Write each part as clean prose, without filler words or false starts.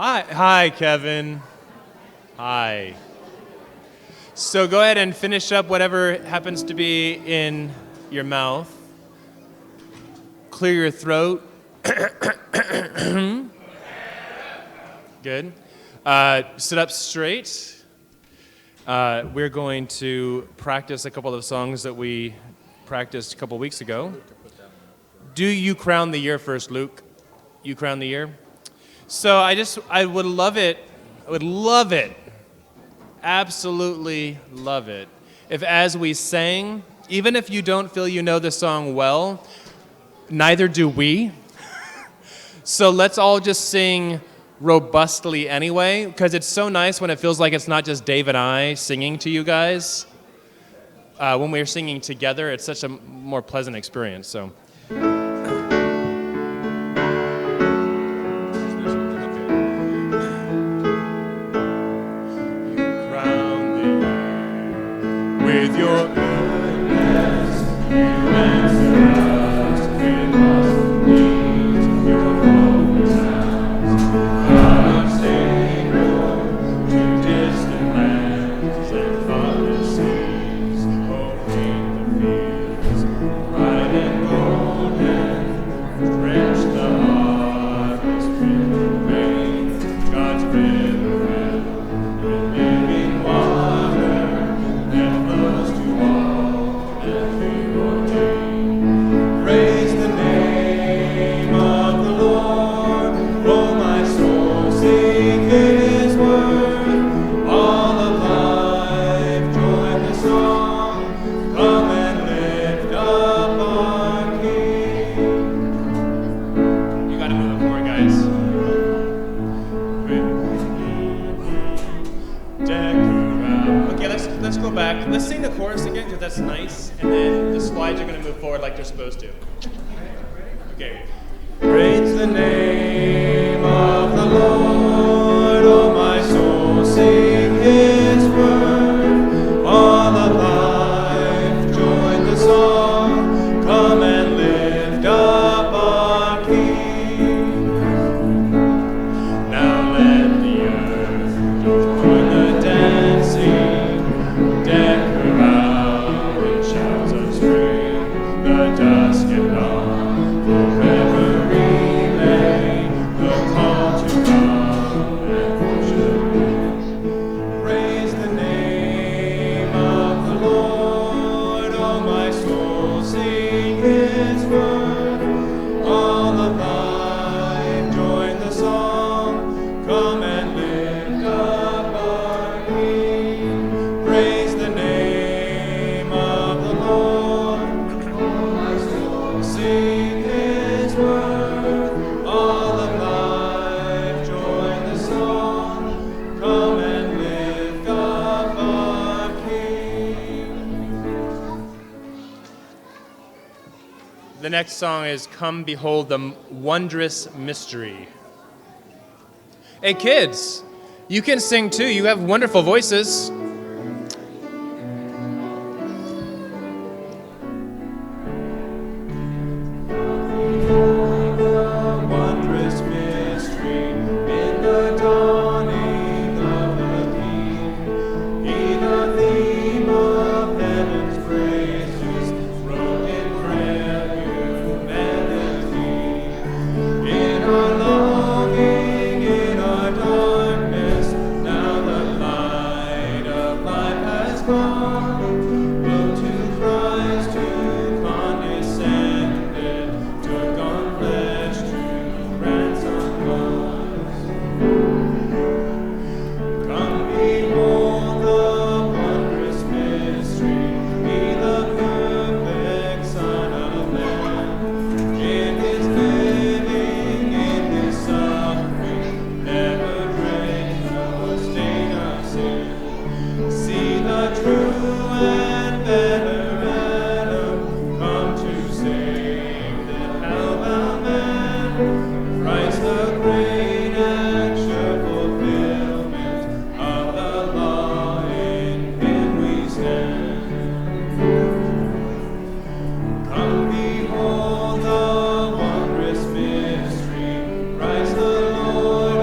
Hi, Kevin. Hi. So go ahead and finish up whatever happens to be in your mouth. Clear your throat. Good. Sit up straight. We're going to practice a couple of songs that we practiced a couple weeks ago. Do you crown the year first, Luke? You crown the year? So I would love it, absolutely love it, if as we sang, even if you don't feel you know the song well, neither do we. So let's all just sing robustly anyway, because it's so nice when it feels like it's not just Dave and I singing to you guys. When we're singing together, it's such a more pleasant experience, so. With your goodness, you answer us. We must meet your holy sounds. Unstable to distant lands and farther seas, opening the fields, bright and golden, drench the harvest with rain. God's river filled with living water. Praise the name of the Lord, oh my soul, sing His word. All of life, join the song, come and lift up our King. You gotta move it forward, guys. Okay, let's go back. Let's sing the chorus again because that's nice, and then the slides are going to move forward like they're supposed to. Okay. Praise the name of the Lord, oh my soul, sing His word. All of life, join the song, come and lift up our King. Now let the earth join the dancing, deck her out in shouts of spring, the dusk and dawn forever relay the call to come and worship Him. Praise the name of the Lord, oh my soul, sing His word. All of life, join the song, come and lift up our King. Praise the name of the Lord, oh my soul, sing His word. All of life, join the song, come and lift up our King. The next song is Come Behold the Wondrous Mystery. Hey kids, you can sing too. You have wonderful voices. Wondrous mystery in the dawning of the King. He the theme of heaven's praises, broken frail humanity. In our longing, in our darkness, now the light of life has come. Look to Christ who condescended, took on flesh to ransom us. Come behold the wondrous mystery, He the perfect Son of Man. In His living, in His suffering, never break no stain of sin. See the true and better Adam come to save the hellbound man. Christ the great and sure fulfillment of the law, in Him we stand. Come behold the wondrous mystery, Christ the Lord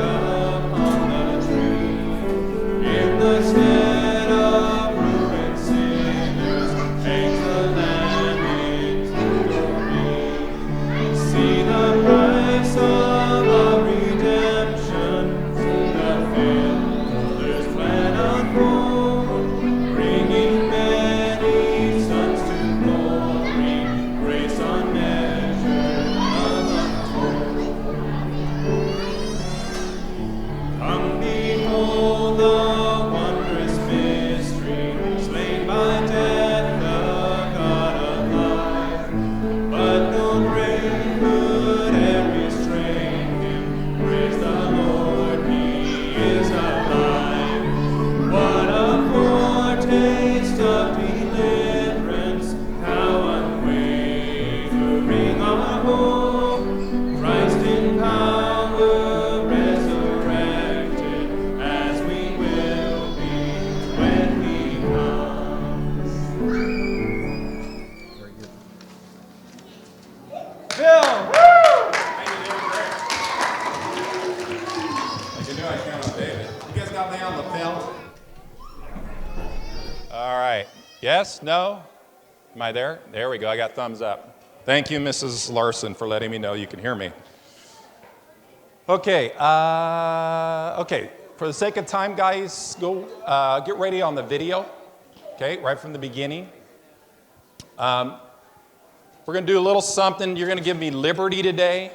Bill! Woo! Like you knew I count on David. You guys got me on the film? All right. Yes? No? Am I there? There we go. I got thumbs up. Thank you, Mrs. Larson, for letting me know you can hear me. Okay. Okay. For the sake of time, guys, go get ready on the video. Okay, right from the beginning. We're going to do a little something. You're going to give me liberty today.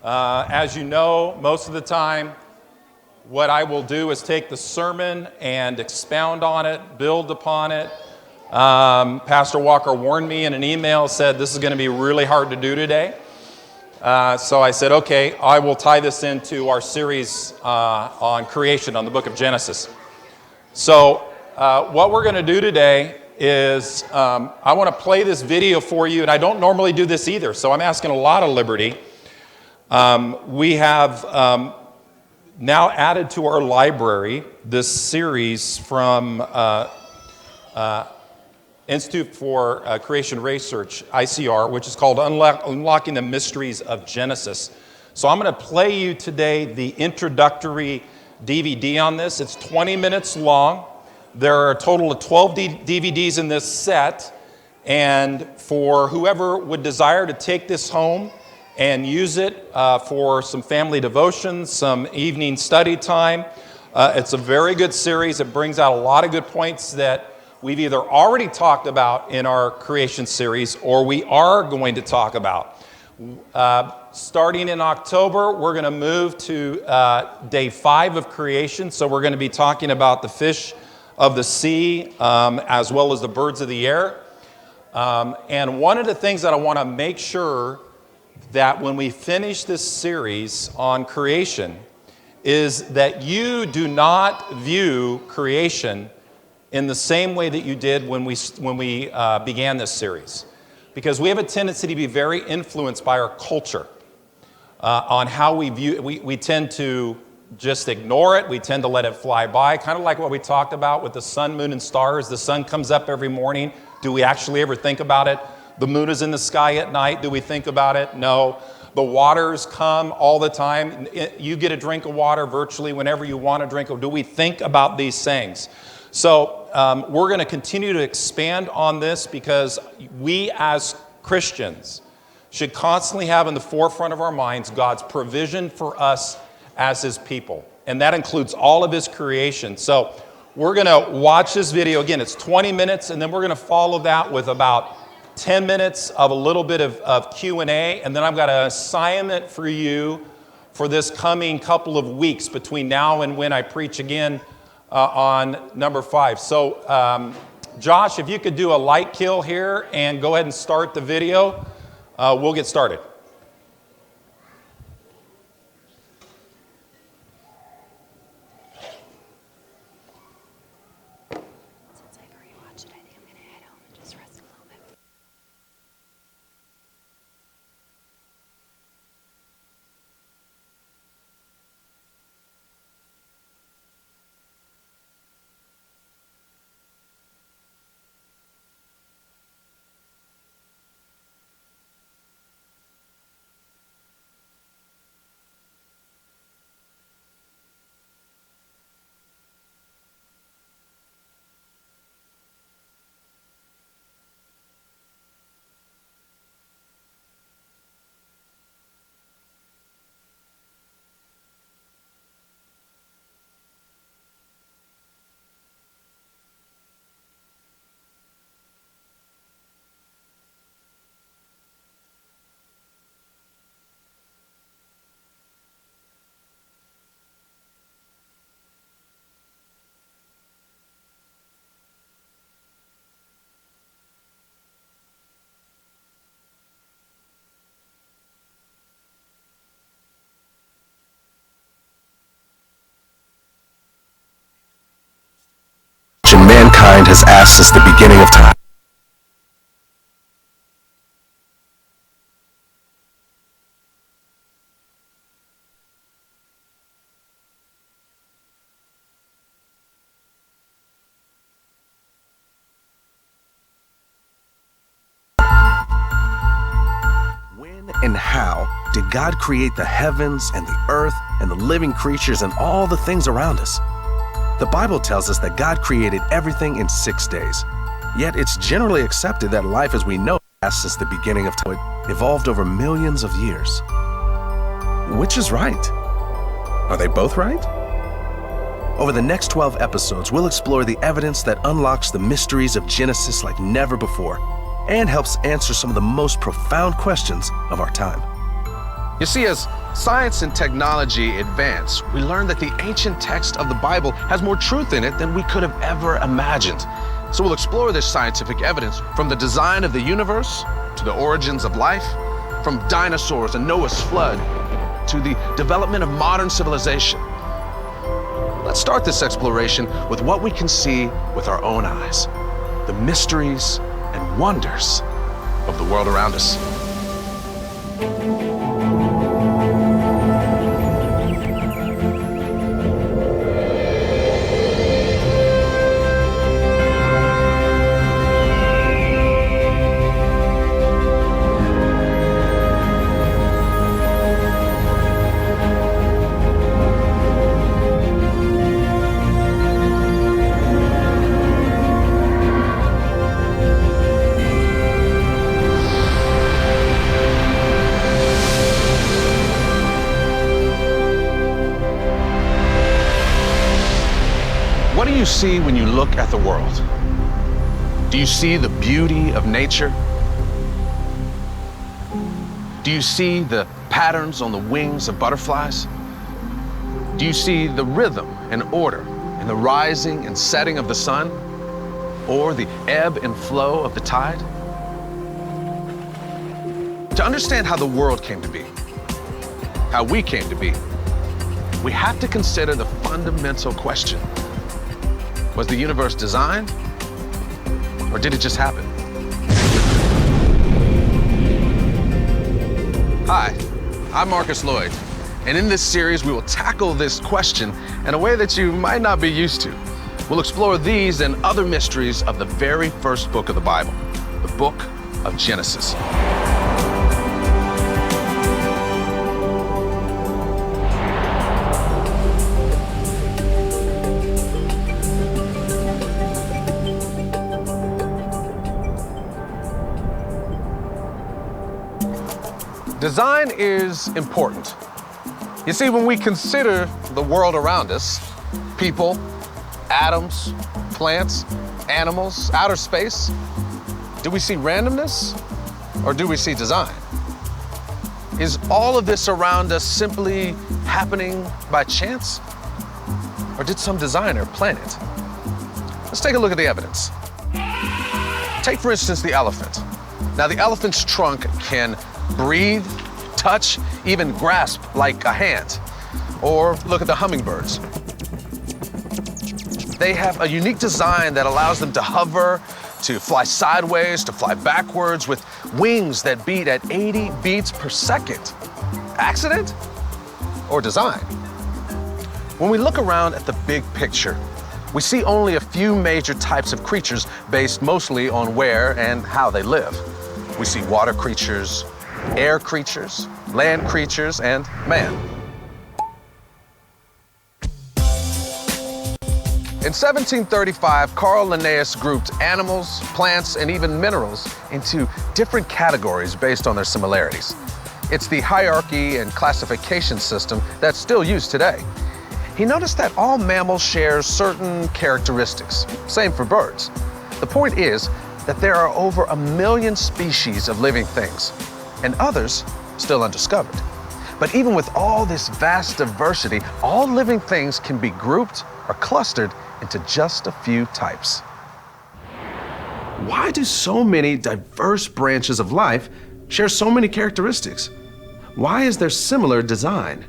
As you know, most of the time, what I will do is take the sermon and expound on it, build upon it. Pastor Walker warned me in an email, said this is going to be really hard to do today. So I said, okay, I will tie this into our series on creation, on the book of Genesis. So what we're going to do today is I want to play this video for you, and I don't normally do this either, so I'm asking a lot of liberty. We have now added to our library this series from Institute for Creation Research, ICR, which is called Unlocking the Mysteries of Genesis. So I'm going to play you today the introductory DVD on this. It's 20 minutes long. There are a total of 12 DVDs in this set, and for whoever would desire to take this home and use it for some family devotions, some evening study time, it's a very good series. It brings out a lot of good points that we've either already talked about in our creation series or we are going to talk about. Starting in October, we're going to move to day 5 of creation, so we're going to be talking about the fish of the sea, as well as the birds of the air. And one of the things that I want to make sure that when we finish this series on creation is that you do not view creation in the same way that you did when we began this series. Because we have a tendency to be very influenced by our culture on how we view it. We tend to just ignore it. We tend to let it fly by, kind of like what we talked about with the sun, moon, and stars. The sun comes up every morning. Do we actually ever think about it? The moon is in the sky at night. Do we think about it? No. The waters come all the time. You get a drink of water virtually whenever you want to drink. Do we think about these things? So we're going to continue to expand on this because we as Christians should constantly have in the forefront of our minds God's provision for us as His people. And that includes all of His creation. So we're going to watch this video. Again, it's 20 minutes, and then we're going to follow that with about 10 minutes of a little bit of Q&A. And then I've got an assignment for you for this coming couple of weeks between now and when I preach again on number 5. So, Josh, if you could do a light kill here and go ahead and start the video, we'll get started. Since I've already watched it, I think I'm going to head home and just rest a little bit. Mankind has asked since the beginning of time. and how did God create the heavens and the earth and the living creatures and all the things around us? The Bible tells us that God created everything in 6 days. Yet it's generally accepted that life as we know it since the beginning of time evolved over millions of years. Which is right? Are they both right? Over the next 12 episodes, we'll explore the evidence that unlocks the mysteries of Genesis like never before and helps answer some of the most profound questions of our time. You see, as science and technology advance, we learn that the ancient text of the Bible has more truth in it than we could have ever imagined. So we'll explore this scientific evidence from the design of the universe to the origins of life, from dinosaurs and Noah's flood to the development of modern civilization. Let's start this exploration with what we can see with our own eyes, the mysteries and wonders of the world around us. What do you see when you look at the world? Do you see the beauty of nature? Do you see the patterns on the wings of butterflies? Do you see the rhythm and order in the rising and setting of the sun, or the ebb and flow of the tide? To understand how the world came to be, how we came to be, we have to consider the fundamental question. Was the universe designed, or did it just happen? Hi, I'm Marcus Lloyd, and in this series we will tackle this question in a way that you might not be used to. We'll explore these and other mysteries of the very first book of the Bible, the book of Genesis. Design is important. You see, when we consider the world around us, people, atoms, plants, animals, outer space, do we see randomness or do we see design? Is all of this around us simply happening by chance? Or did some designer plan it? Let's take a look at the evidence. Take, for instance, the elephant. Now, the elephant's trunk can breathe, touch, even grasp like a hand. Or look at the hummingbirds. They have a unique design that allows them to hover, to fly sideways, to fly backwards with wings that beat at 80 beats per second. Accident or design? When we look around at the big picture, we see only a few major types of creatures based mostly on where and how they live. We see water creatures, air creatures, land creatures, and man. In 1735, Carl Linnaeus grouped animals, plants, and even minerals into different categories based on their similarities. It's the hierarchy and classification system that's still used today. He noticed that all mammals share certain characteristics, same for birds. The point is that there are over 1 million species of living things, and others still undiscovered. But even with all this vast diversity, all living things can be grouped or clustered into just a few types. Why do so many diverse branches of life share so many characteristics? Why is there similar design?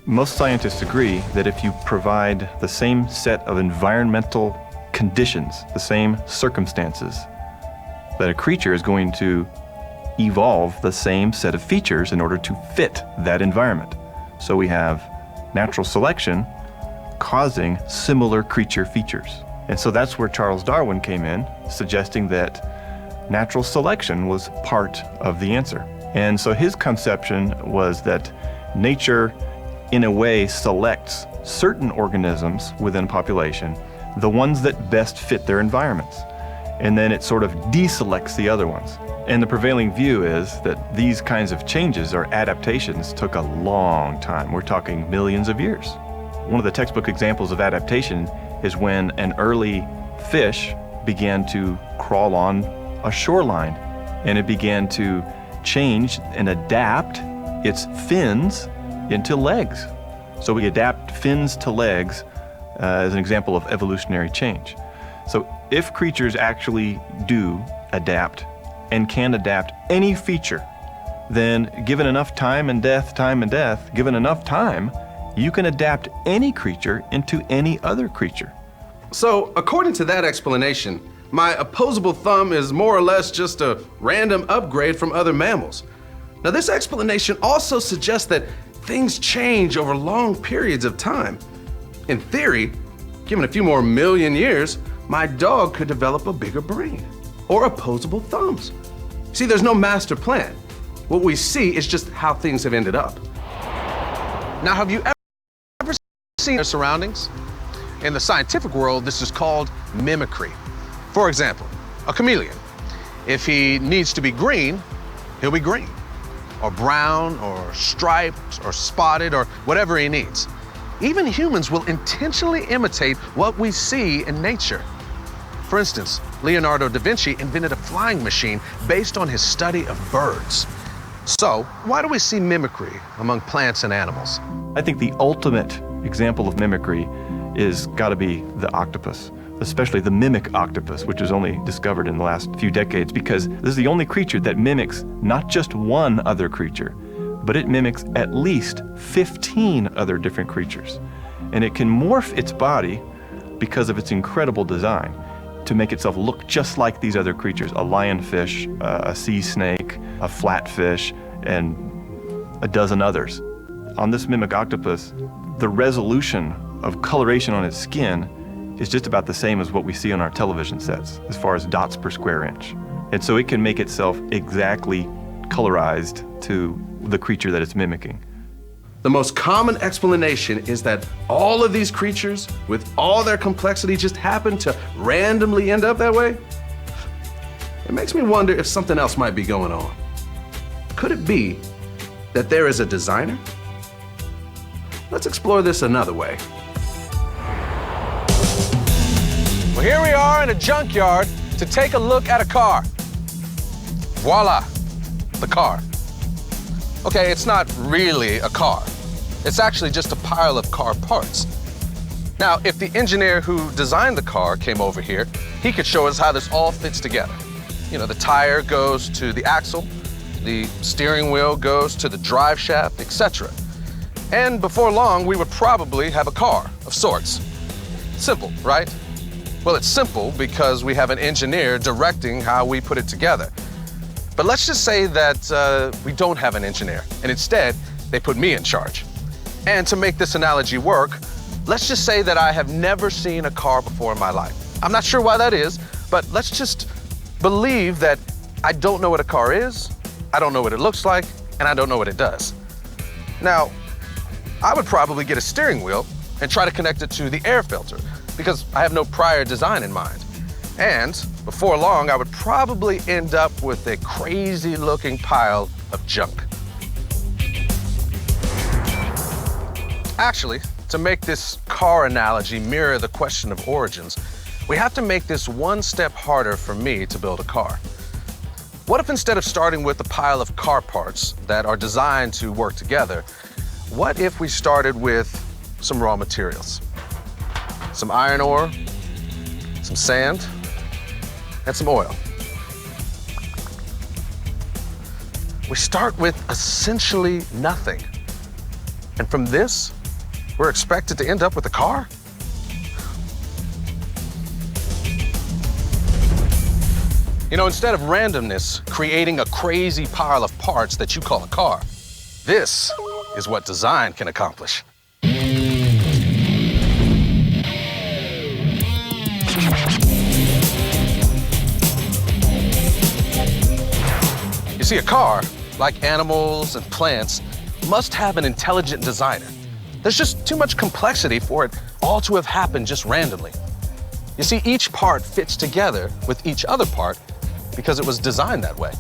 Most scientists agree that if you provide the same set of environmental conditions, the same circumstances, that a creature is going to evolve the same set of features in order to fit that environment. So we have natural selection causing similar creature features. And so that's where Charles Darwin came in, suggesting that natural selection was part of the answer. And so his conception was that nature, in a way, selects certain organisms within a population, the ones that best fit their environments. And then it sort of deselects the other ones. And the prevailing view is that these kinds of changes or adaptations took a long time. We're talking millions of years. One of the textbook examples of adaptation is when an early fish began to crawl on a shoreline, and it began to change and adapt its fins into legs. So we adapt fins to legs as an example of evolutionary change. So if creatures actually do adapt and can adapt any feature, then given enough time and death, given enough time, you can adapt any creature into any other creature. So, according to that explanation, my opposable thumb is more or less just a random upgrade from other mammals. Now, this explanation also suggests that things change over long periods of time. In theory, given a few more million years, my dog could develop a bigger brain or opposable thumbs. See, there's no master plan. What we see is just how things have ended up. Now, have you ever seen your surroundings? In the scientific world, this is called mimicry. For example, a chameleon. If he needs to be green, he'll be green, or brown, or striped, or spotted, or whatever he needs. Even humans will intentionally imitate what we see in nature. For instance, Leonardo da Vinci invented a flying machine based on his study of birds. So, why do we see mimicry among plants and animals? I think the ultimate example of mimicry is got to be the octopus, especially the mimic octopus, which was only discovered in the last few decades, because this is the only creature that mimics not just one other creature, but it mimics at least 15 other different creatures. And it can morph its body because of its incredible design to make itself look just like these other creatures, a lionfish, a sea snake, a flatfish, and a dozen others. On this mimic octopus, the resolution of coloration on its skin is just about the same as what we see on our television sets, as far as dots per square inch. And so it can make itself exactly colorized to the creature that it's mimicking. The most common explanation is that all of these creatures, with all their complexity, just happen to randomly end up that way. It makes me wonder if something else might be going on. Could it be that there is a designer? Let's explore this another way. Well, here we are in a junkyard to take a look at a car. Voila, the car. Okay, it's not really a car. It's actually just a pile of car parts. Now, if the engineer who designed the car came over here, he could show us how this all fits together. You know, the tire goes to the axle, the steering wheel goes to the drive shaft, etc. And before long, we would probably have a car of sorts. Simple, right? Well, it's simple because we have an engineer directing how we put it together. But let's just say that we don't have an engineer, and instead, they put me in charge. And to make this analogy work, let's just say that I have never seen a car before in my life. I'm not sure why that is, but let's just believe that I don't know what a car is, I don't know what it looks like, and I don't know what it does. Now, I would probably get a steering wheel and try to connect it to the air filter because I have no prior design in mind. And before long, I would probably end up with a crazy looking pile of junk. Actually, to make this car analogy mirror the question of origins, we have to make this one step harder for me to build a car. What if instead of starting with a pile of car parts that are designed to work together, what if we started with some raw materials? Some iron ore, some sand, and some oil. We start with essentially nothing. And from this, we're expected to end up with a car? You know, instead of randomness creating a crazy pile of parts that you call a car, this is what design can accomplish. You see, a car like animals and plants, must have an intelligent designer. There's just too much complexity for it all to have happened just randomly. You see, each part fits together with each other part because it was designed that way.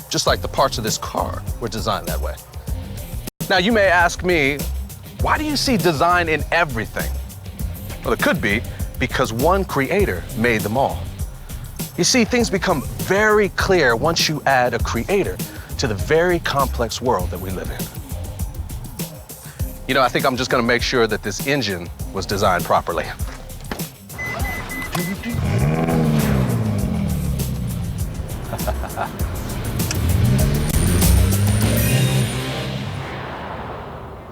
Just like the parts of this car were designed that way. Now, you may ask me, why do you see design in everything? Well, it could be because one creator made them all. You see, things become very clear once you add a creator to the very complex world that we live in. You know, I think I'm just gonna make sure that this engine was designed properly.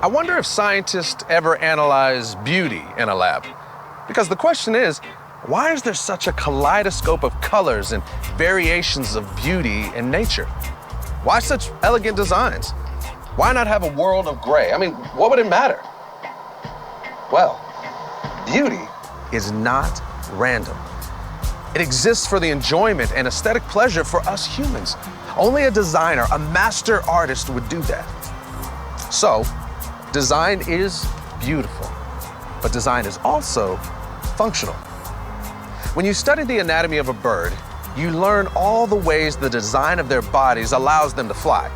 I wonder if scientists ever analyze beauty in a lab. Because the question is, why is there such a kaleidoscope of colors and variations of beauty in nature? Why such elegant designs? Why not have a world of gray? I mean, what would it matter? Well, beauty is not random. It exists for the enjoyment and aesthetic pleasure for us humans. Only a designer, a master artist would do that. So, design is beautiful, but design is also functional. When you study the anatomy of a bird, you learn all the ways the design of their bodies allows them to fly.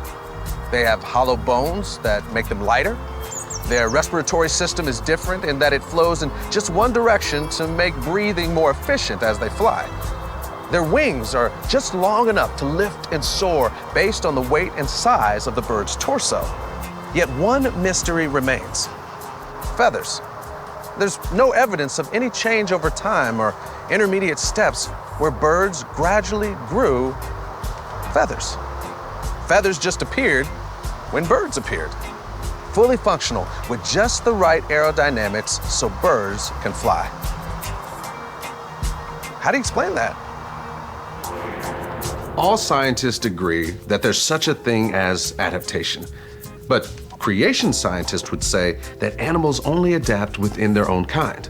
They have hollow bones that make them lighter. Their respiratory system is different in that it flows in just one direction to make breathing more efficient as they fly. Their wings are just long enough to lift and soar based on the weight and size of the bird's torso. Yet one mystery remains: feathers. There's no evidence of any change over time or intermediate steps where birds gradually grew feathers. Feathers just appeared when birds appeared, fully functional with just the right aerodynamics so birds can fly. How do you explain that? All scientists agree that there's such a thing as adaptation. But creation scientists would say that animals only adapt within their own kind.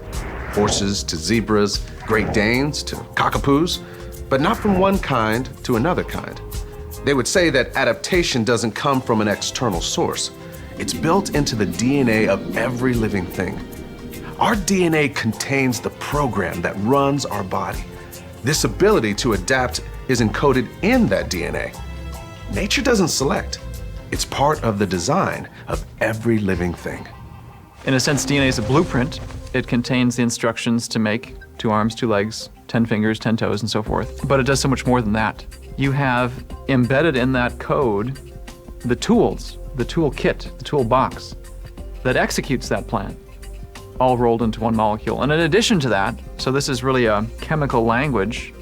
Horses to zebras, Great Danes to cockapoos, but not from one kind to another kind. They would say that adaptation doesn't come from an external source. It's built into the DNA of every living thing. Our DNA contains the program that runs our body. This ability to adapt is encoded in that DNA. Nature doesn't select. It's part of the design of every living thing. In a sense, DNA is a blueprint. It contains the instructions to make 2 arms, 2 legs, 10 fingers, 10 toes, and so forth. But it does so much more than that. You have embedded in that code the tools, the tool kit, the toolbox that executes that plan, all rolled into one molecule. And in addition to that, so this is really a chemical language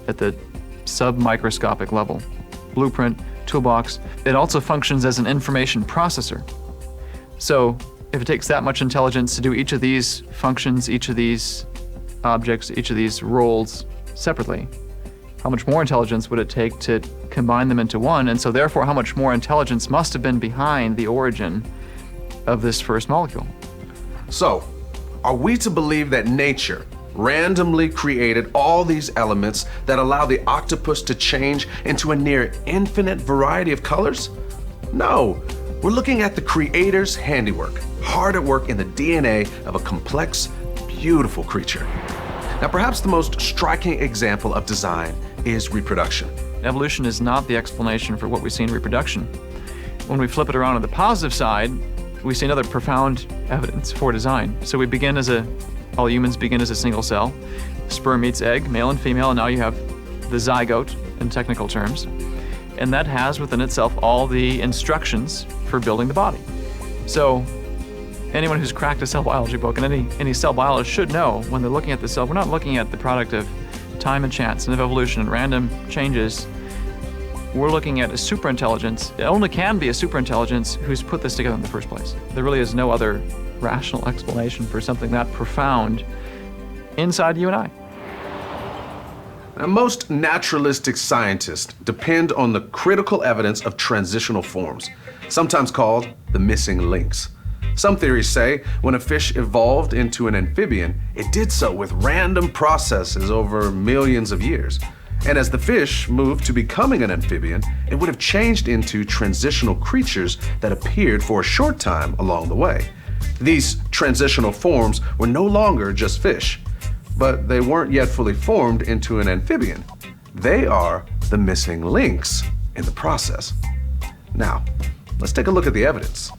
at the submicroscopic level. Blueprint, toolbox, it also functions as an information processor. So if it takes that much intelligence to do each of these functions, each of these objects, each of these roles separately, how much more intelligence would it take to combine them into one? And so therefore, how much more intelligence must have been behind the origin of this first molecule? So, are we to believe that nature randomly created all these elements that allow the octopus to change into a near infinite variety of colors? No, we're looking at the creator's handiwork, hard at work in the DNA of a complex, beautiful creature. Now, perhaps the most striking example of design is reproduction. Evolution is not the explanation for what we see in reproduction. When we flip it around on the positive side, we see another profound evidence for design. So we begin all humans begin as a single cell. Sperm meets egg, male and female, and now you have the zygote in technical terms. And that has within itself all the instructions for building the body. So anyone who's cracked a cell biology book, and any cell biologist should know, when they're looking at the cell, we're not looking at the product of time and chance and of evolution and random changes. We're looking at a superintelligence. It only can be a superintelligence who's put this together in the first place. There really is no other rational explanation for something that profound inside you and I. Now, most naturalistic scientists depend on the critical evidence of transitional forms, sometimes called the missing links. Some theories say when a fish evolved into an amphibian, it did so with random processes over millions of years. And as the fish moved to becoming an amphibian, it would have changed into transitional creatures that appeared for a short time along the way. These transitional forms were no longer just fish, but they weren't yet fully formed into an amphibian. They are the missing links in the process. Now, let's take a look at the evidence.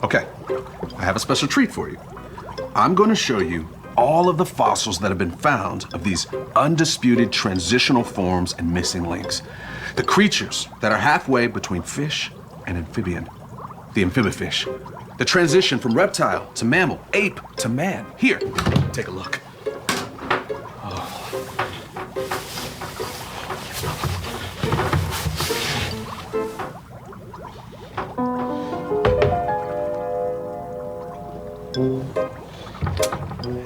Okay, I have a special treat for you. I'm going to show you all of the fossils that have been found of these undisputed transitional forms and missing links. The creatures that are halfway between fish and amphibian. The amphibifish. The transition from reptile to mammal, ape to man. Here, take a look.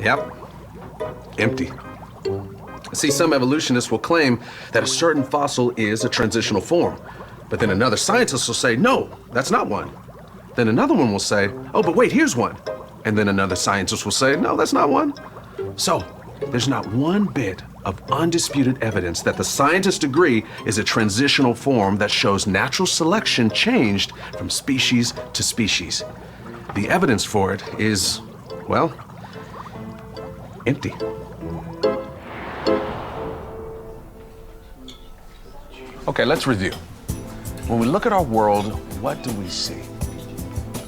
Yep, empty. See, some evolutionists will claim that a certain fossil is a transitional form, but then another scientist will say, no, that's not one. Then another one will say, oh, but wait, here's one. And then another scientist will say, no, that's not one. So, there's not one bit of undisputed evidence that the scientists agree is a transitional form that shows natural selection changed from species to species. The evidence for it is, well, empty. Okay, let's review. When we look at our world, what do we see?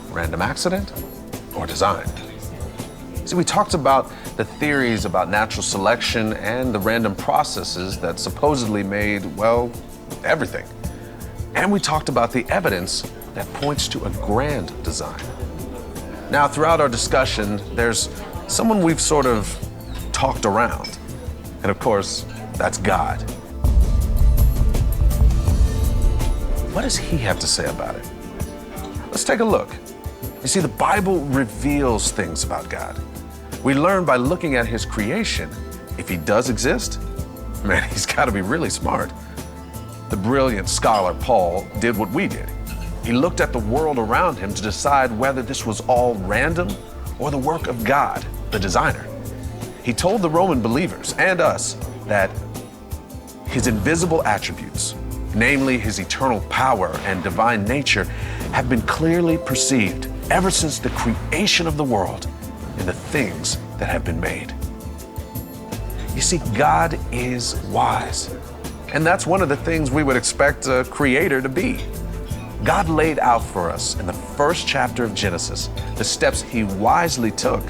Random accident or design? See, we talked about the theories about natural selection and the random processes that supposedly made, well, everything. And we talked about the evidence that points to a grand design. Now, throughout our discussion, there's someone we've sort of talked around. And of course, that's God. What does he have to say about it? Let's take a look. You see, the Bible reveals things about God. We learn by looking at his creation. If he does exist, man, he's got to be really smart. The brilliant scholar Paul did what we did. He looked at the world around him to decide whether this was all random or the work of God, the designer. He told the Roman believers and us that his invisible attributes, namely his eternal power and divine nature, have been clearly perceived ever since the creation of the world and the things that have been made. You see, God is wise, and that's one of the things we would expect a creator to be. God laid out for us in the first chapter of Genesis the steps he wisely took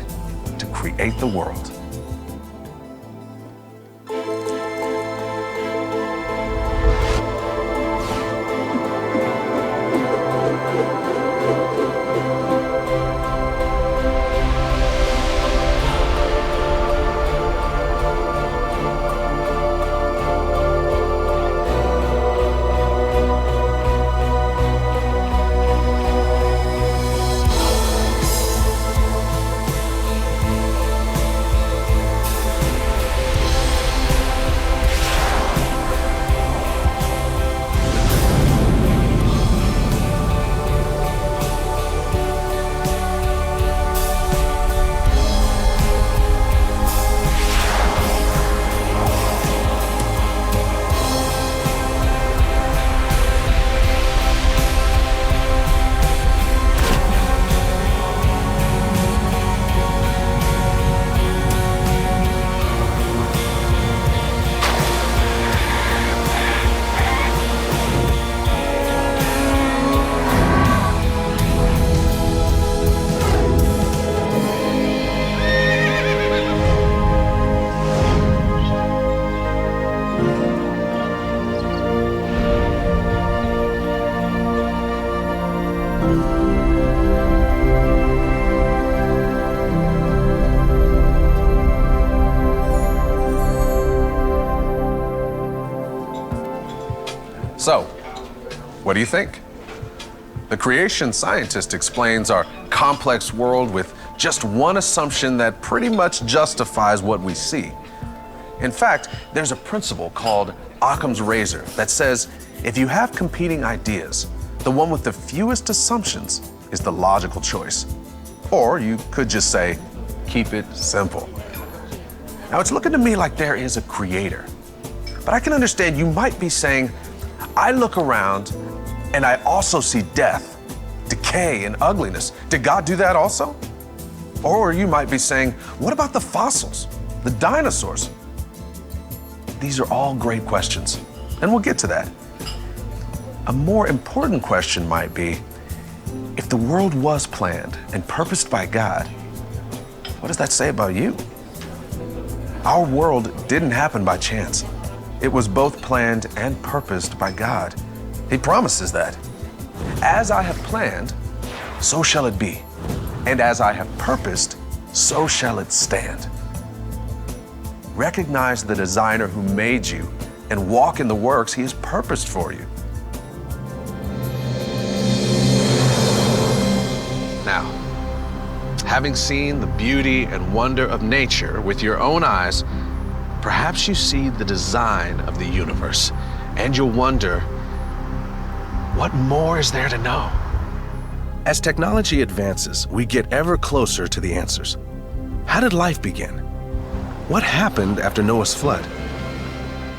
to create the world. So, what do you think? The creation scientist explains our complex world with just one assumption that pretty much justifies what we see. In fact, there's a principle called Occam's razor that says if you have competing ideas, the one with the fewest assumptions is the logical choice. Or you could just say, keep it simple. Now, it's looking to me like there is a creator. But I can understand you might be saying, I look around and I also see death, decay, and ugliness. Did God do that also? Or you might be saying, what about the fossils, the dinosaurs? These are all great questions, and we'll get to that. A more important question might be, if the world was planned and purposed by God, what does that say about you? Our world didn't happen by chance. It was both planned and purposed by God. He promises that. As I have planned, so shall it be. And as I have purposed, so shall it stand. Recognize the designer who made you and walk in the works he has purposed for you. Now, having seen the beauty and wonder of nature with your own eyes, perhaps you see the design of the universe, and you'll wonder, what more is there to know? As technology advances, we get ever closer to the answers. How did life begin? What happened after Noah's flood?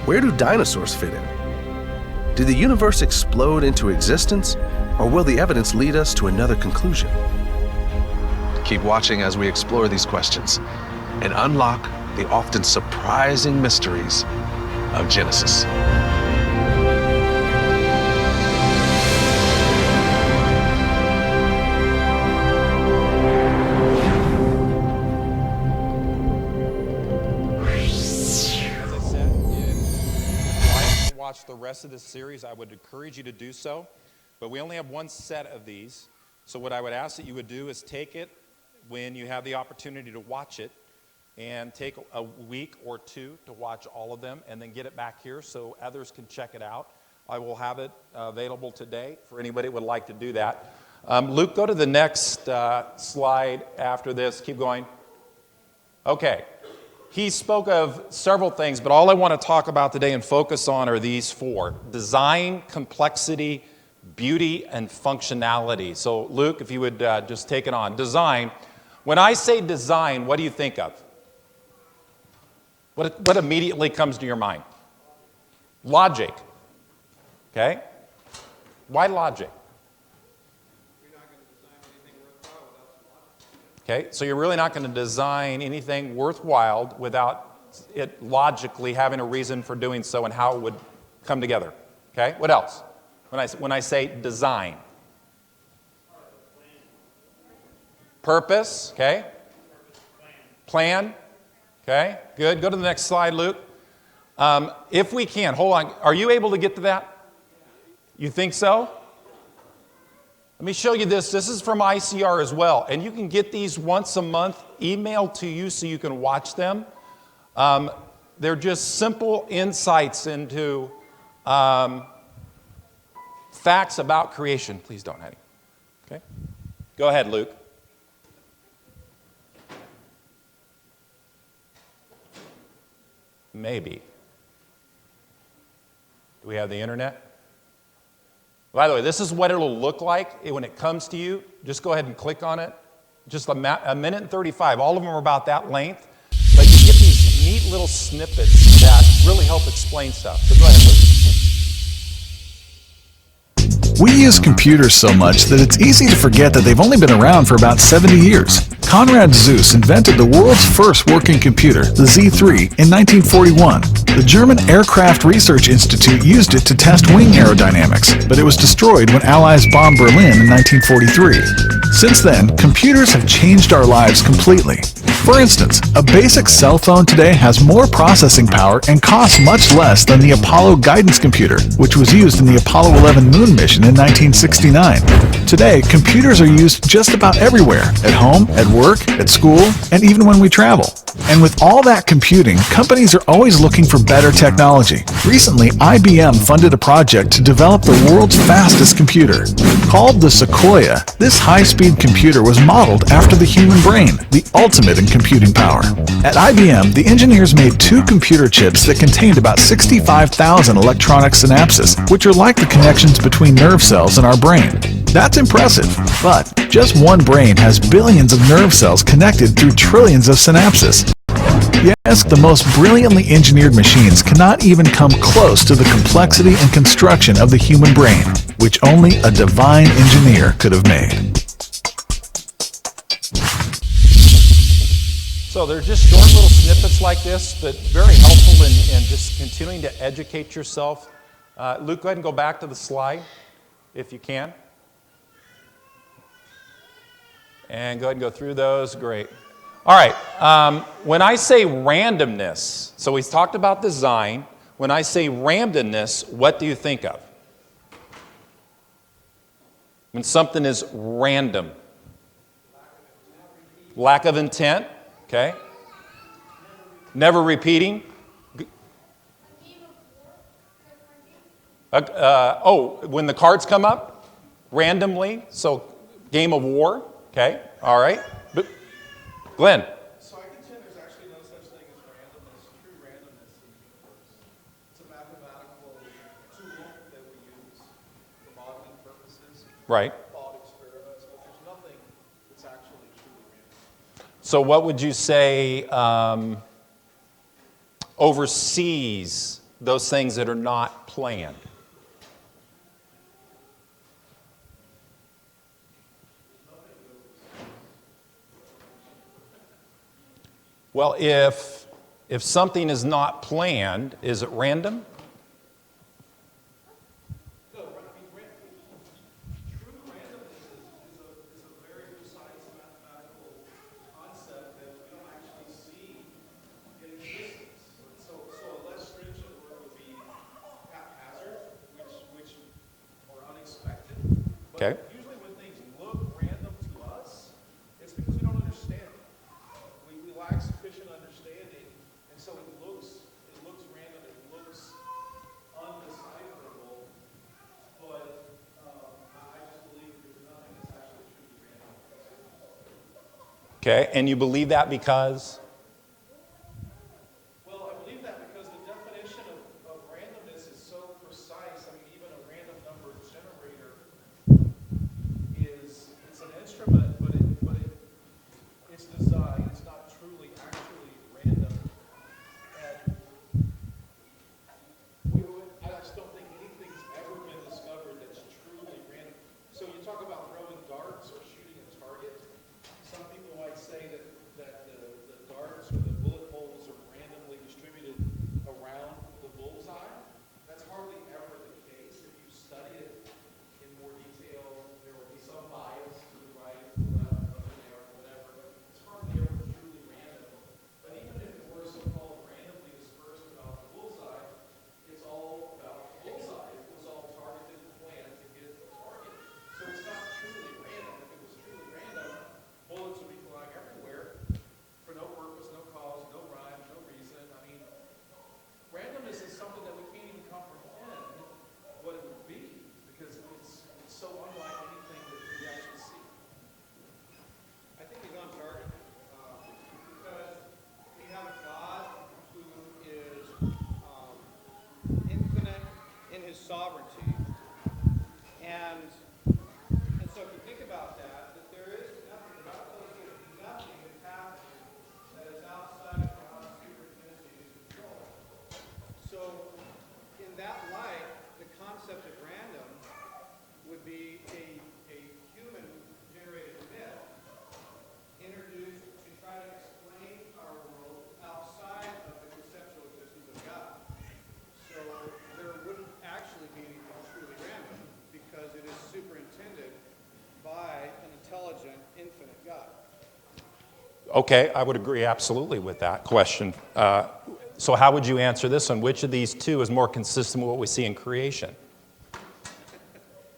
Where do dinosaurs fit in? Did the universe explode into existence, or will the evidence lead us to another conclusion? Keep watching as we explore these questions and unlock the often surprising mysteries of Genesis. Watch the rest of this series, I would encourage you to do so, but we only have one set of these, so what I would ask that you would do is take it when you have the opportunity to watch it, and take a week or two to watch all of them, and then get it back here so others can check it out. I will have it available today for anybody who would like to do that. Luke, go to the next slide after this. Keep going. Okay. He spoke of several things, but all I want to talk about today and focus on are these four: design, complexity, beauty, and functionality. So Luke, if you would just take it on. Design. When I say design, what do you think of? What immediately comes to your mind? Logic. Okay? Why logic? Okay, so you're really not going to design anything worthwhile without it logically having a reason for doing so and how it would come together. Okay, what else? When I say design. Purpose, okay? Plan, okay? Good. Go to the next slide, Luke. If we can, hold on. Are you able to get to that? You think so? Let me show you this. This is from ICR as well. And you can get these once a month emailed to you so you can watch them. They're just simple insights into facts about creation. Please don't, honey. Okay? Go ahead, Luke. Maybe. Do we have the internet? By the way, this is what it'll look like when it comes to you. Just go ahead and click on it. Just a minute and 35. All of them are about that length. But you get these neat little snippets that really help explain stuff. So go ahead, Luke. We use computers so much that it's easy to forget that they've only been around for about 70 years. Conrad Zuse invented the world's first working computer, the Z3, in 1941. The German Aircraft Research Institute used it to test wing aerodynamics, but it was destroyed when Allies bombed Berlin in 1943. Since then, computers have changed our lives completely. For instance, a basic cell phone today has more processing power and costs much less than the Apollo guidance computer, which was used in the Apollo 11 moon mission in 1969. Today, computers are used just about everywhere, at home, at work, at school, and even when we travel. And with all that computing, companies are always looking for better technology. Recently, IBM funded a project to develop the world's fastest computer. Called the Sequoia, this high-speed computer was modeled after the human brain, the ultimate in computing power. At IBM, the engineers made two computer chips that contained about 65,000 electronic synapses, which are like the connections between nerve cells in our brain. That's impressive, but just one brain has billions of nerve cells connected through trillions of synapses. Yes, the most brilliantly engineered machines cannot even come close to the complexity and construction of the human brain, which only a divine engineer could have made. So they're just short little snippets like this, but very helpful in just continuing to educate yourself. Luke, go ahead and go back to the slide, if you can. And go ahead and go through those. Great. All right. When I say randomness, so we talked about design. When I say randomness, what do you think of? When something is random. Lack of intent. Okay. Never repeating. When the cards come up randomly, so game of war. Okay. All right. But Glenn. So I contend there's actually no such thing as randomness, true randomness in the universe. It's a mathematical tool that we use for modeling purposes. Right. Thought experiments, but there's nothing that's actually truly random. So what would you say oversees those things that are not planned? Well, if something is not planned, is it random? No, I mean, true randomness is a very precise mathematical concept that we don't actually see in existence. So a less stringent word would be haphazard, which or unexpected. Okay. But usually when things look random to us, it's because we don't understand it. We lack sufficient understanding, and so it looks random, it looks undecipherable, but I just believe there's nothing that's actually truly random. Okay, and you believe that because? Well, I believe that because the definition of randomness is so precise. I mean, even a random number generator it's an instrument, but it's designed. It's not truly actually random. And I just don't think anything's ever been discovered that's truly random. So you talk about throwing darts or shooting a target. Some people might say that the darts or the bullet holes are randomly distributed around the bullseye. That's hardly ever the case. If you study it in more detail, there will be some bias to the right, to the left, up in there, or whatever. It's hardly ever truly random. But even if it were so-called randomly dispersed about the bullseye, it's all about the bullseye. It was all targeted and planned to hit the target. So it's not truly random. If it was truly random, bullets would be flying everywhere for no purpose, no cause, no rhyme, no reason. I mean, randomness is something that we can't even comprehend what it would be because it's so unlike anything that we actually see. I think he's on target because we have a God who is infinite in his sovereignty, and so if you think about that there is nothing that happens that is outside of God's superintendence and control. So in that light, the concept of random would be a human-generated myth introduced to try to explain our world outside of the conceptual existence of God. So there wouldn't actually be anything truly random because it is superintended by an intelligent, infinite God. Okay, I would agree absolutely with that question. So how would you answer this one? Which of these two is more consistent with what we see in creation?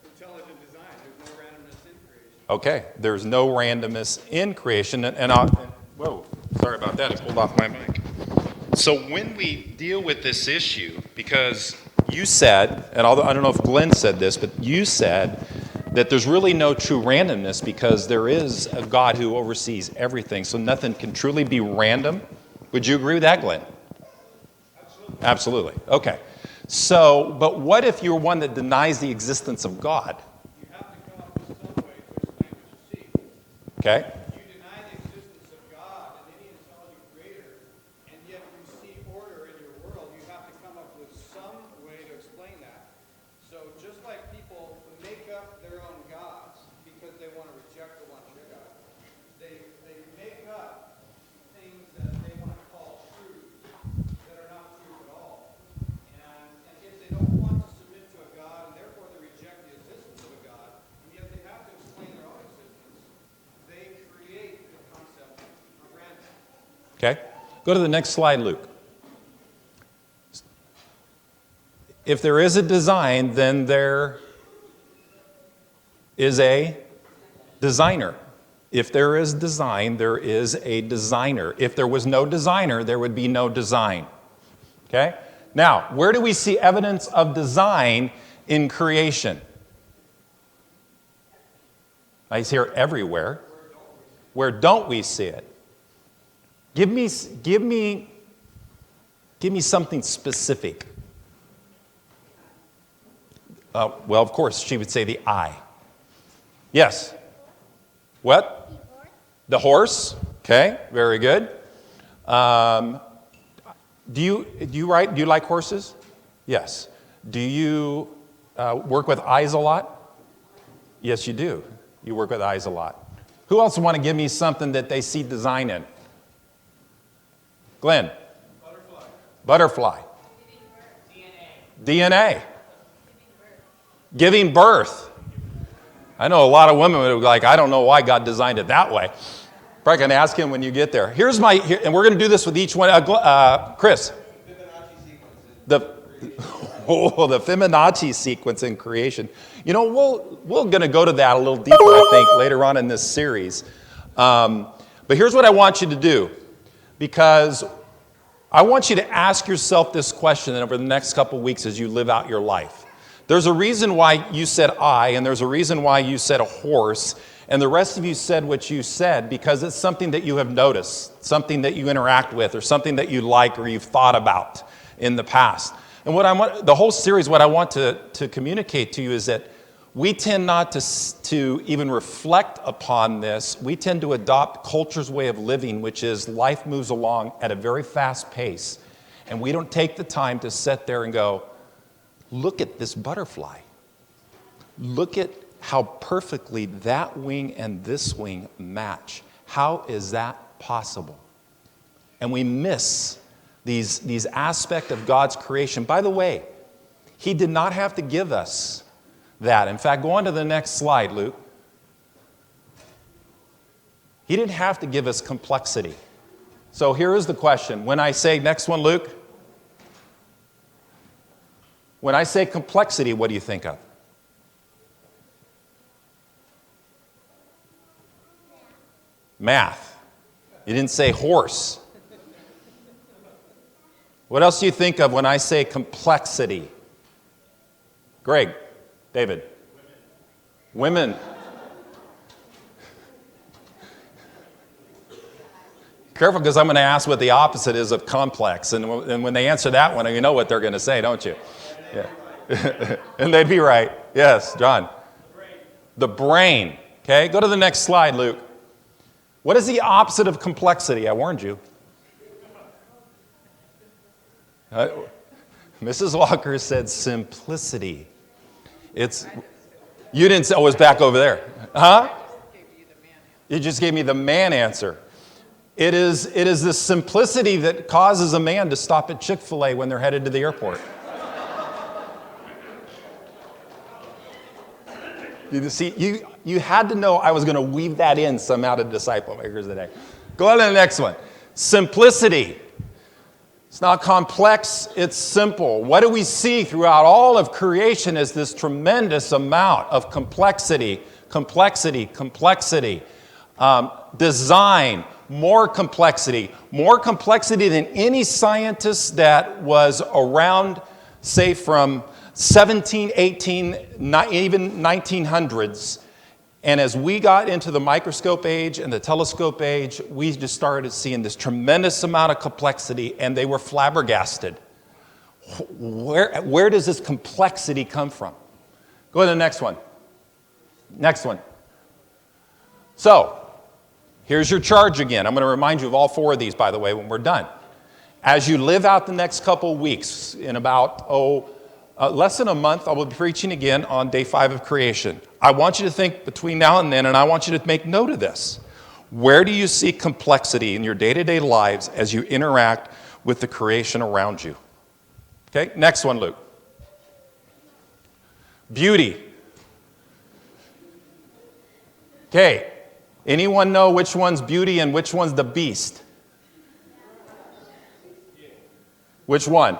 Intelligent design. There's no randomness in creation. Okay, there's no randomness in creation. Whoa, sorry about that. I pulled off my mic. So when we deal with this issue, because you said, and I don't know if Glenn said this, but you said that there's really no true randomness because there is a God who oversees everything, so nothing can truly be random. Would you agree with that, Glenn? Absolutely. Absolutely. Okay. So, but what if you're one that denies the existence of God? You have to come up with some way to explain what you see. Okay. If you deny the existence of God and any intelligent creator, Okay? Go to the next slide, Luke. If there is a design, then there is a designer. If there is design, there is a designer. If there was no designer, there would be no design. Okay? Now, where do we see evidence of design in creation? I see it everywhere. Where don't we see it? Give me something specific. Well, of course, she would say the eye. Yes. What? The horse. Okay, very good. Do you like horses? Yes. Do you work with eyes a lot? Yes, you do. You work with eyes a lot. Who else want to give me something that they see design in? Glenn. Butterfly. DNA. Giving birth. I know a lot of women would be like, I don't know why God designed it that way. Probably going to ask him when you get there. And we're going to do this with each one. Chris. The Fibonacci sequence in creation. You know, we're going to go to that a little deeper, I think, later on in this series. But here's what I want you to do, because I want you to ask yourself this question over the next couple weeks as you live out your life. There's a reason why you said I, and there's a reason why you said a horse, and the rest of you said what you said because it's something that you have noticed, something that you interact with, or something that you like or you've thought about in the past. And the whole series, what I want to communicate to you is that we tend not to even reflect upon this. We tend to adopt culture's way of living, which is life moves along at a very fast pace. And we don't take the time to sit there and go, look at this butterfly. Look at how perfectly that wing and this wing match. How is that possible? And we miss these aspects of God's creation. By the way, he did not have to give us that. In fact, go on to the next slide, Luke. He didn't have to give us complexity. So here is the question. When I say, next one, Luke. When I say complexity, what do you think of? Math. You didn't say horse. What else do you think of when I say complexity? Greg, David. Women. Careful, because I'm going to ask what the opposite is of complex. And when they answer that one, you know what they're going to say, don't you? Yeah. And they'd be right. Yes, John. The brain. Okay, go to the next slide, Luke. What is the opposite of complexity? I warned you. Mrs. Walker said simplicity. You didn't say, oh, it's back over there. Huh? You just gave me the man answer. It is the simplicity that causes a man to stop at Chick-fil-A when they're headed to the airport. You see, you had to know I was going to weave that in somehow to Disciple Makers today. Go on to the next one. Simplicity. It's not complex, it's simple. What do we see throughout all of creation is this tremendous amount of complexity, design, more complexity than any scientist that was around, say, from 17, 18, even 1900s. And as we got into the microscope age and the telescope age, we just started seeing this tremendous amount of complexity, and they were flabbergasted. Where does this complexity come from? Go to the next one. Next one. So, here's your charge again. I'm going to remind you of all four of these, by the way, when we're done. As you live out the next couple weeks, in about, less than a month, I will be preaching again on day 5 of creation. I want you to think between now and then, and I want you to make note of this. Where do you see complexity in your day-to-day lives as you interact with the creation around you? Okay, next one, Luke. Beauty. Okay, anyone know which one's beauty and which one's the beast? Which one?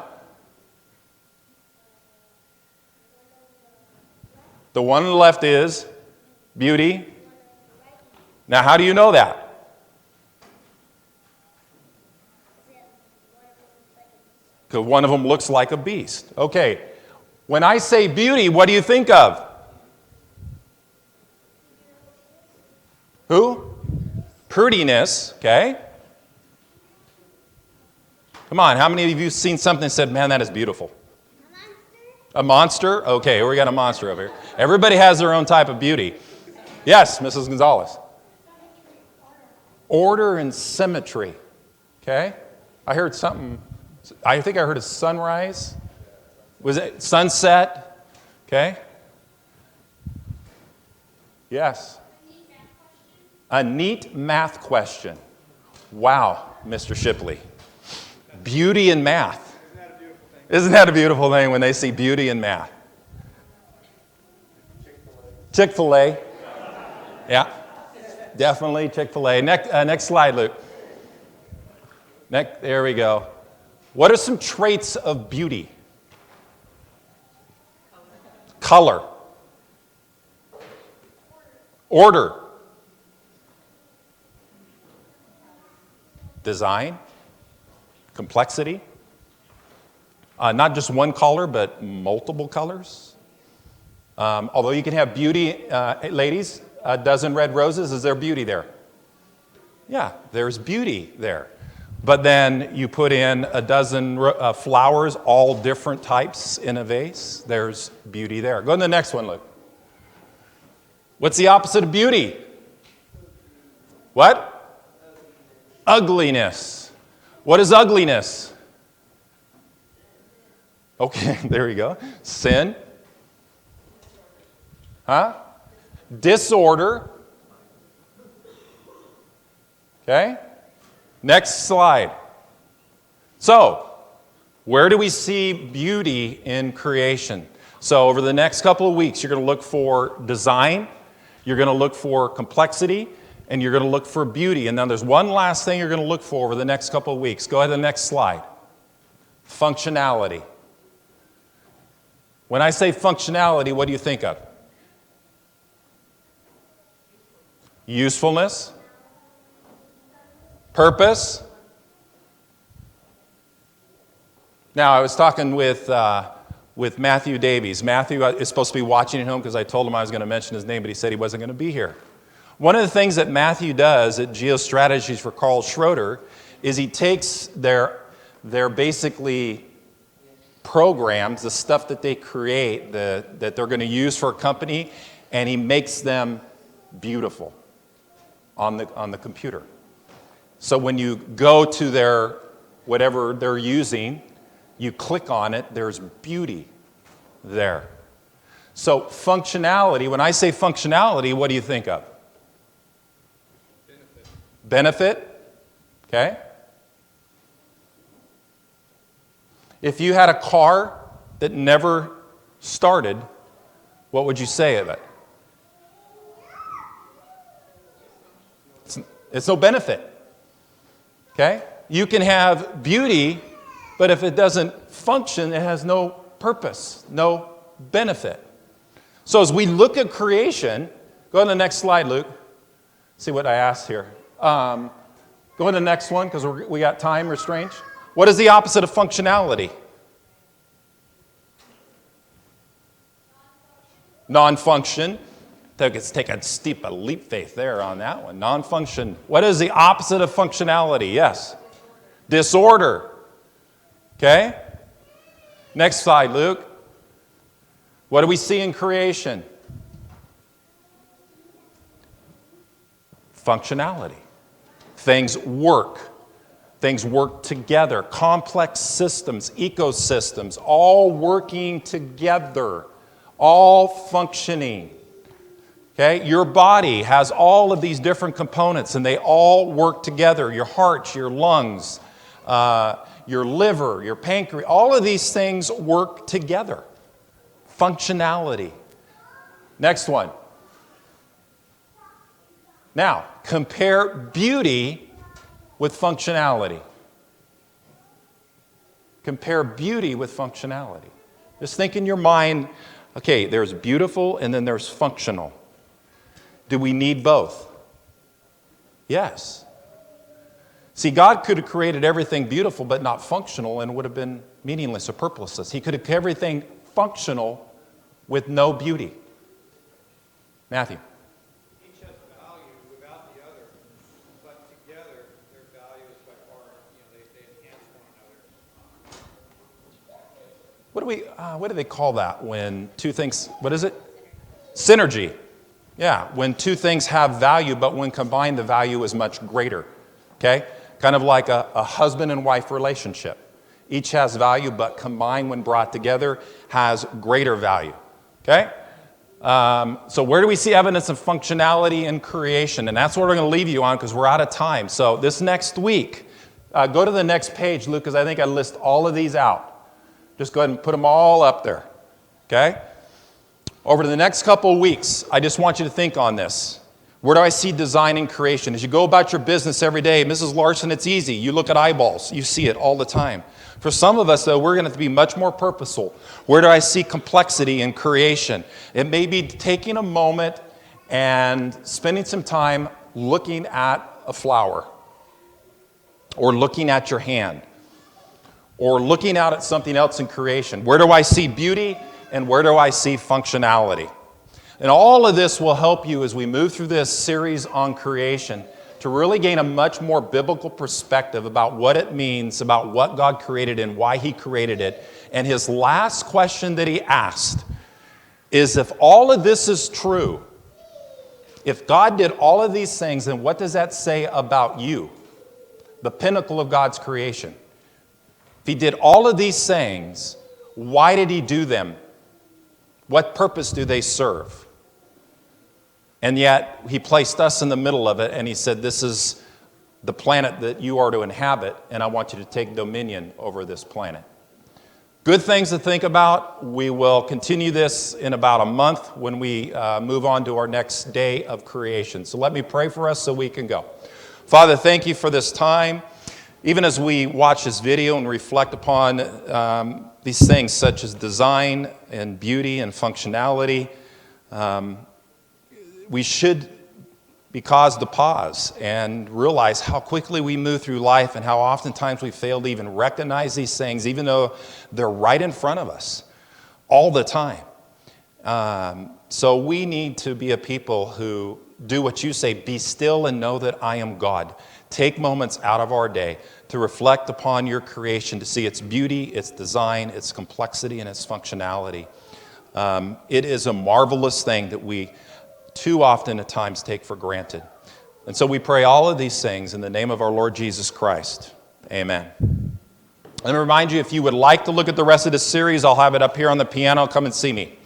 The one on the left is beauty. Now, how do you know that? Because one of them looks like a beast. Okay. When I say beauty, what do you think of? Who? Prettiness, okay? Come on, how many of you have seen something and said, man, that is beautiful? A monster? Okay, we got a monster over here. Everybody has their own type of beauty. Yes, Mrs. Gonzalez. Order and symmetry, okay? I heard something, I think I heard a sunrise. Was it sunset? Okay. Yes. A neat math question. Wow, Mr. Shipley. Beauty in math. Isn't that a beautiful thing when they see beauty in math? Chick-fil-A. Yeah, definitely Chick-fil-A. Next slide, Luke. There we go. What are some traits of beauty? Color. Order. Design. Complexity. Not just one color, but multiple colors. Although you can have beauty, ladies, a dozen red roses, is there beauty there? Yeah, there's beauty there. But then you put in a dozen flowers, all different types in a vase. There's beauty there. Go to the next one, Luke. What's the opposite of beauty? What? Ugliness. What is ugliness? Okay, there you go. Sin. Huh? Disorder. Okay? Next slide. So, where do we see beauty in creation? So, over the next couple of weeks, you're going to look for design, you're going to look for complexity, and you're going to look for beauty. And then there's one last thing you're going to look for over the next couple of weeks. Go ahead to the next slide. Functionality. When I say functionality, what do you think of? Usefulness. Purpose. Now, I was talking with Matthew Davies. Matthew is supposed to be watching at home because I told him I was going to mention his name, but he said he wasn't going to be here. One of the things that Matthew does at Geostrategies for Carl Schroeder is he takes their basically programs, the stuff that they create, that they're going to use for a company, and he makes them beautiful on the computer. So when you go to their, whatever they're using, you click on it, there's beauty there. So functionality, when I say functionality, what do you think of? Benefit? Okay. If you had a car that never started, what would you say of it? It's no benefit. Okay? You can have beauty, but if it doesn't function, it has no purpose, no benefit. So as we look at creation, go to the next slide, Luke. See what I asked here. Go to the next one because we got time restraints. What is the opposite of functionality? Non-function. Let's take a steep leap faith there on that one. Non-function. What is the opposite of functionality? Yes. Disorder. Okay? Next slide, Luke. What do we see in creation? Functionality. Things work. Things work together. Complex systems, ecosystems, all working together, all functioning. Okay? Your body has all of these different components, and they all work together. Your heart, your lungs, your liver, your pancreas, all of these things work together. Functionality. Next one. Now, compare beauty with functionality. Compare beauty with functionality. Just think in your mind, okay, there's beautiful and then there's functional. Do we need both? Yes. See, God could have created everything beautiful but not functional, and it would have been meaningless or purposeless. He could have kept everything functional with no beauty. Matthew. Each has value without the other, but together their value is by far, they enhance one another. What do they call that when two things, what is it? Synergy. Yeah, when two things have value, but when combined, the value is much greater. Okay? Kind of like a husband and wife relationship. Each has value, but combined when brought together has greater value. Okay? So where do we see evidence of functionality in creation? And that's what we're going to leave you on because we're out of time. So this next week, go to the next page, Luke, because I think I list all of these out. Just go ahead and put them all up there. Okay? Over the next couple of weeks, I just want you to think on this. Where do I see design in creation? As you go about your business every day, Mrs. Larson, it's easy. You look at eyeballs. You see it all the time. For some of us, though, we're going to have to be much more purposeful. Where do I see complexity in creation? It may be taking a moment and spending some time looking at a flower, or looking at your hand, or looking out at something else in creation. Where do I see beauty, and where do I see functionality? And all of this will help you as we move through this series on creation to really gain a much more biblical perspective about what it means, about what God created and why He created it. And his last question that he asked is, if all of this is true, if God did all of these things, then what does that say about you, the pinnacle of God's creation? If He did all of these things, why did He do them? What purpose do they serve? And yet, He placed us in the middle of it, and He said, this is the planet that you are to inhabit, and I want you to take dominion over this planet. Good things to think about. We will continue this in about a month when we move on to our next day of creation. So let me pray for us so we can go. Father, thank you for this time. Even as we watch this video and reflect upon these things such as design and beauty and functionality, we should be caused to pause and realize how quickly we move through life and how oftentimes we fail to even recognize these things, even though they're right in front of us all the time. So we need to be a people who do what you say, be still and know that I am God. Take moments out of our day to reflect upon your creation, to see its beauty, its design, its complexity, and its functionality. It is a marvelous thing that we too often at times take for granted. And so we pray all of these things in the name of our Lord Jesus Christ. Amen. Let me remind you, if you would like to look at the rest of this series, I'll have it up here on the piano. Come and see me.